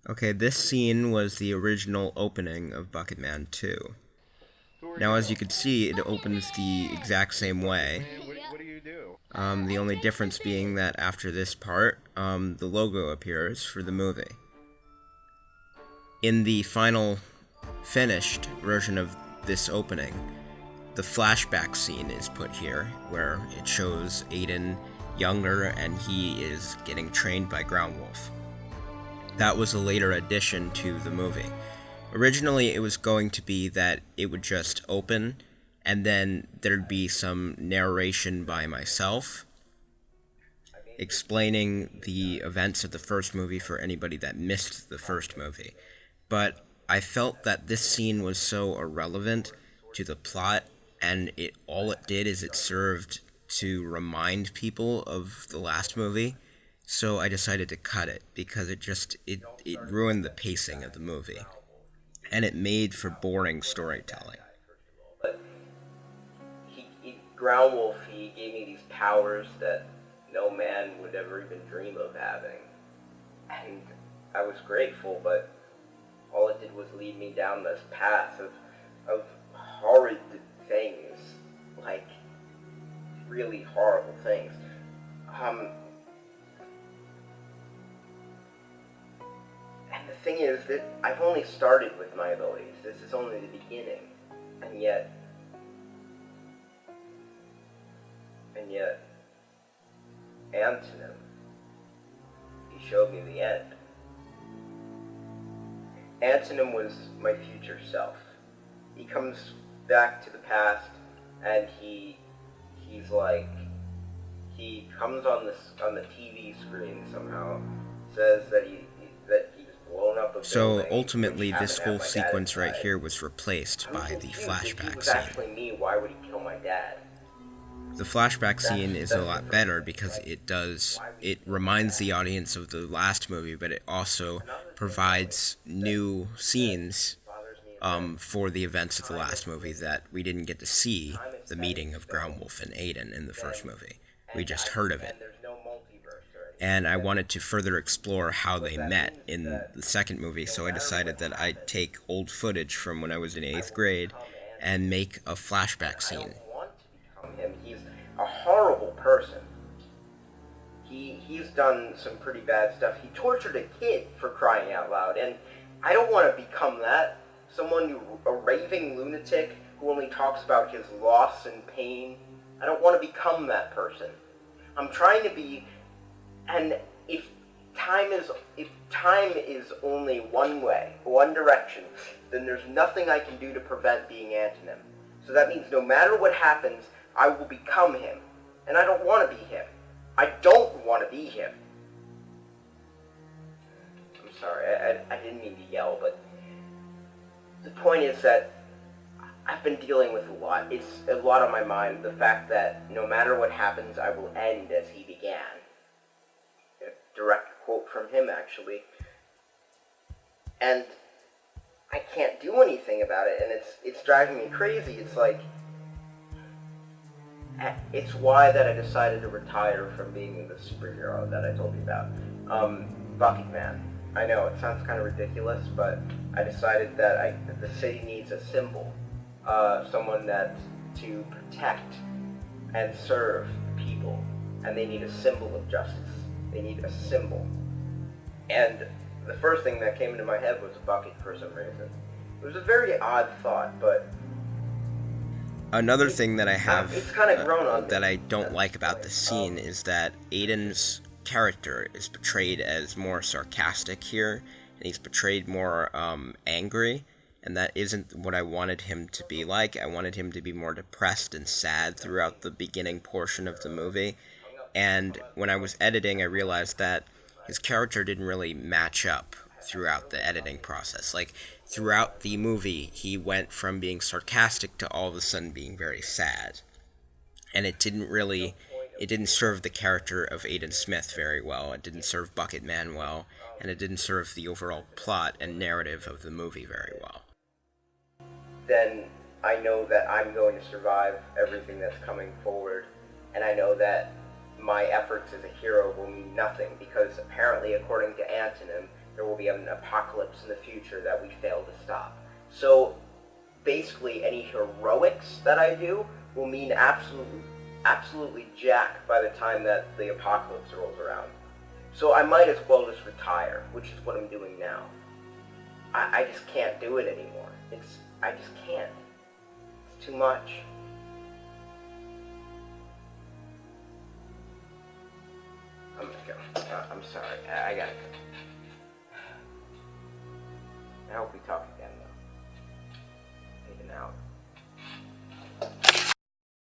Okay, this scene was the original opening of BucketMan II. Now, as you can see, it opens the exact same way. What do you do? The only difference being that after this part, the logo appears for the movie. In the final finished version of this opening, the flashback scene is put here, where it shows Aidan younger and he is getting trained by Groundwolf. That was a later addition to the movie. Originally, it was going to be that it would just open, and then there'd be some narration by myself explaining the events of the first movie for anybody that missed the first movie. But I felt that this scene was so irrelevant to the plot, and all it did is it served to remind people of the last movie. So I decided to cut it because it ruined the pacing of the movie, and it made for boring storytelling. But Groundwolf, he gave me these powers that no man would ever even dream of having. And I was grateful, but all it did was lead me down this path of horrid things, like really horrible things. And the thing is that I've only started with my abilities. This is only the beginning. And yet, Antonym, he showed me the end. Antonym was my future self. He comes back to the past, and he comes on the TV screen somehow, says that he's blown up a So building, which ultimately, happened this to have whole my dad sequence right inside. here was replaced I'm by the confused. If he flashback was scene. actually me, why would he kill my dad? The flashback scene is a That's the lot first better thing. because Like, why would he it kill my reminds dad? the audience of the last movie, but it also Another thing provides new scenes bothers me is that for the events of the time last is movie fixed. that we didn't get to see Time is the set in meeting of stone. Groundwolf and Aidan in the first Then movie. We just heard of it. and there's no multiverse or And I anything. wanted to further explore how What they that met means is in that the second movie, no so I matter decided what that I'd happens, take old footage from when I was in I 8th will grade become and Anthony. make a And flashback I scene. don't want to become him. He's a horrible person. He's done some pretty bad stuff. He tortured a kid, for crying out loud, and I don't want to become that. A raving lunatic who only talks about his loss and pain. I don't want to become that person. I'm trying to be, and if time is only one way, one direction, then there's nothing I can do to prevent being Antonym. So that means no matter what happens, I will become him. And I don't want to be him. I don't want to be him. I'm sorry, I didn't mean to yell, but the point is that I've been dealing with a lot. It's a lot on my mind. The fact that no matter what happens, I will end as he began. A direct quote from him, actually. And I can't do anything about it, and it's driving me crazy. It's like, it's why that I decided to retire from being the superhero that I told you about. BucketMan. I know it sounds kind of ridiculous, but I decided that the city needs a symbol, someone that to protect and serve the people, and they need a symbol of justice. They need a symbol. And the first thing that came into my head was a bucket for some reason. It was a very odd thought, but Another thing that I have it's kind of grown on me. that I don't like about this scene is that Aiden's character is portrayed as more sarcastic here, and he's portrayed more angry, and that isn't what I wanted him to be like. I wanted him to be more depressed and sad throughout the beginning portion of the movie, and when I was editing, I realized that his character didn't really match up throughout the editing process. Like, throughout the movie, he went from being sarcastic to all of a sudden being very sad. And it didn't serve the character of Aidan Smith very well. It didn't serve BucketMan well, and it didn't serve the overall plot and narrative of the movie very well. Then I know that I'm going to survive everything that's coming forward, and I know that my efforts as a hero will mean nothing, because apparently, according to Antonym, there will be an apocalypse in the future that we fail to stop. So basically any heroics that I do will mean absolutely jack by the time that the apocalypse rolls around. So I might as well just retire, which is what I'm doing now. I just can't do it anymore. I just can't. It's too much. I'm gonna go. I'm sorry. I gotta go. I hope we talk again, though. Taken out.